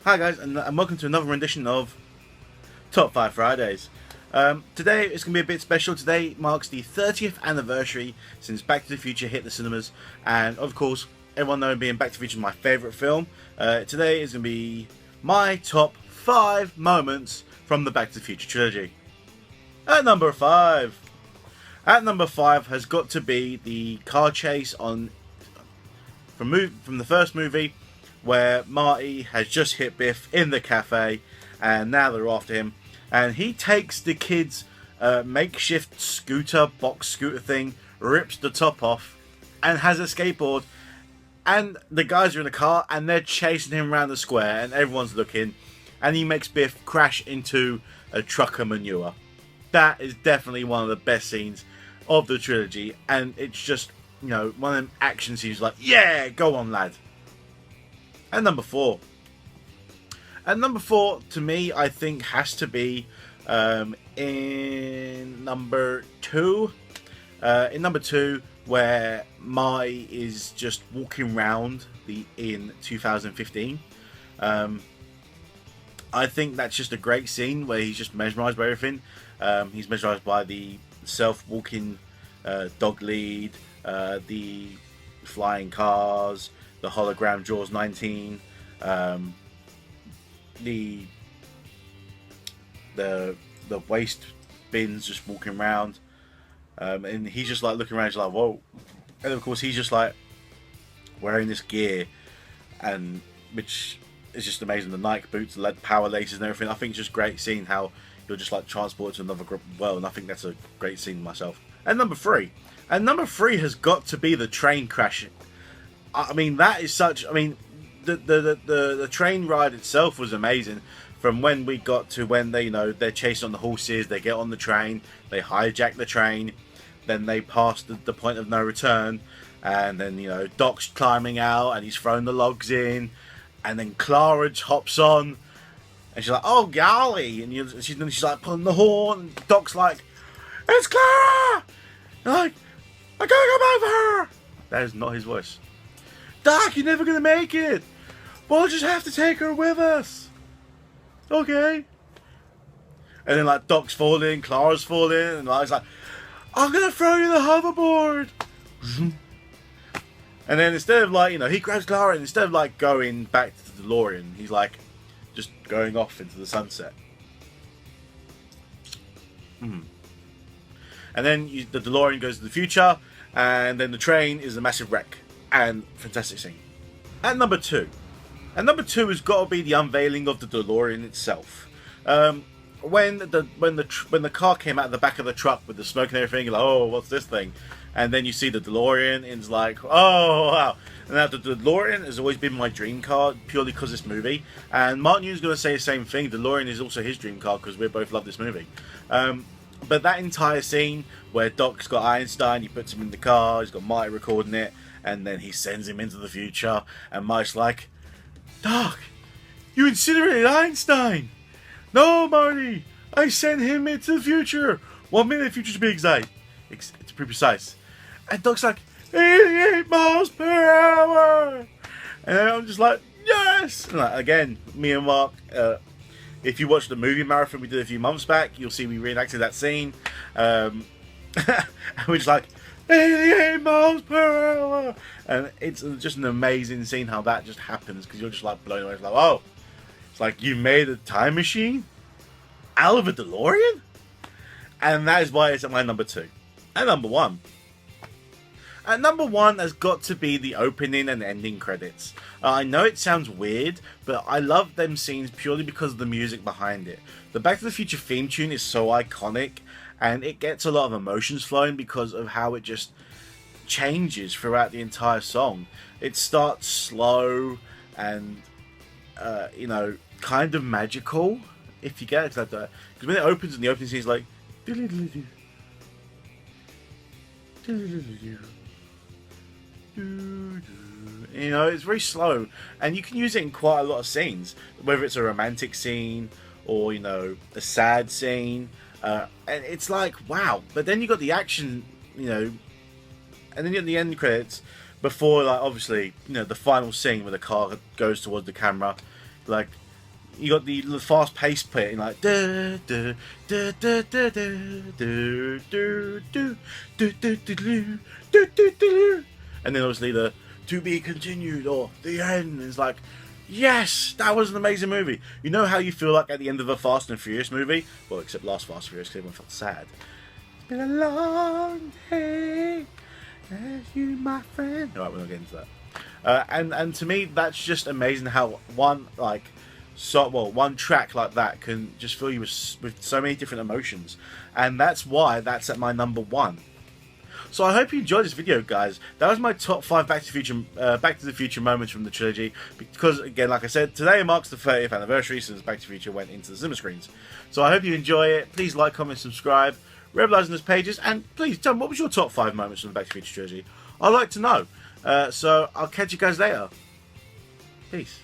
Hi guys, and welcome to another rendition of Top 5 Fridays. Today it's going to be a bit special. Today marks the 30th anniversary since Back to the Future hit the cinemas, and of course, everyone knowing being Back to the Future is my favourite film. Today is going to be my top 5 moments from the Back to the Future trilogy. At number 5. At number 5 has got to be the car chase from the first movie, where Marty has just hit Biff in the cafe, and now they're after him, and he takes the kid's makeshift box scooter thing, rips the top off, and has a skateboard, and the guys are in the car, and they're chasing him around the square, and everyone's looking, and he makes Biff crash into a truck of manure. That is definitely one of the best scenes of the trilogy, and it's just, one of them action scenes like, yeah, go on, lad. And number 4. And number 4, to me, I think has to be in number 2. In number 2, where Marty is just walking around in 2015. I think that's just a great scene where he's just mesmerised by everything. He's mesmerised by the self-walking dog lead, the flying cars, the hologram Jaws 19, the waste bins just walking around, and he's just like looking around, he's like, whoa. And of course he's just like wearing this gear, and which is just amazing. The Nike boots, the lead power laces and everything. I think it's just great seeing how you're just like transported to another world, and I think that's a great scene myself. And number 3 has got to be the train crash. I mean, that is such. I mean, the train ride itself was amazing. From when we got to when they're chasing on the horses, they get on the train, they hijack the train, then they pass the point of no return, and then Doc's climbing out and he's throwing the logs in, and then Clara hops on, and she's like, "Oh golly!" And she's like pulling the horn. And Doc's like, "It's Clara!" And like, "I gotta come over her." That is not his voice. "Doc, you're never gonna make it. We'll just have to take her with us." Okay. And then like Doc's falling, Clara's falling, and he's like, "I'm gonna throw you the hoverboard." And then instead of he grabs Clara, and instead of going back to the DeLorean, he's like just going off into the sunset. And then the DeLorean goes to the future, and then the train is a massive wreck. And fantastic scene. And number 2 has got to be the unveiling of the DeLorean itself. When the car came out of the back of the truck with the smoke and everything, you're like, "Oh, what's this thing?" And then you see the DeLorean, and it's like, "Oh wow!" And now the DeLorean has always been my dream car purely because of this movie. And Martin Yu's going to say the same thing. DeLorean is also his dream car because we both love this movie. But that entire scene where Doc's got Einstein, he puts him in the car, he's got Marty recording it, and then he sends him into the future, and Mike's like, "Doc, you incinerated Einstein." "No, Marty, I sent him into the future. 1 minute future to be exact. It's pretty precise." And Doc's like, 88 miles per hour. And I'm just like, yes. And again, me and Mark, if you watch the movie marathon we did a few months back, you'll see we reenacted that scene. And we're just like, 88 miles per hour. And it's just an amazing scene how that just happens, because you're just like blown away. It's like, oh, it's like you made a time machine out of a DeLorean? And that is why it's at my number 2. And number 1. At number 1 has got to be the opening and ending credits. I know it sounds weird, but I love them scenes purely because of the music behind it. The Back to the Future theme tune is so iconic, and it gets a lot of emotions flowing because of how it just changes throughout the entire song. It starts slow and, kind of magical, if you get it like that. Because when it opens and the opening scene is like, it's very slow, and you can use it in quite a lot of scenes, whether it's a romantic scene or a sad scene, and it's like, wow. But then you got the action, and then you got the end credits before, obviously, the final scene where the car goes towards the camera, you got the fast pace bit, like and then obviously the to be continued or the end is like, yes, that was an amazing movie. You know how you feel like at the end of a Fast and Furious movie? Well, except last Fast and Furious, because everyone felt sad. It's been a long day, as you, my friend. All right, we're not getting into that. And to me, that's just amazing how one track like that can just fill you with so many different emotions, and that's why that's at my number 1. So I hope you enjoyed this video, guys. That was my top 5 Back to the Future moments from the trilogy. Because again, like I said, today marks the 30th anniversary since Back to the Future went into the cinema screens. So I hope you enjoy it. Please like, comment, subscribe, rebelize on those pages, and please tell me what was your top 5 moments from the Back to the Future trilogy. I'd like to know. So I'll catch you guys later. Peace.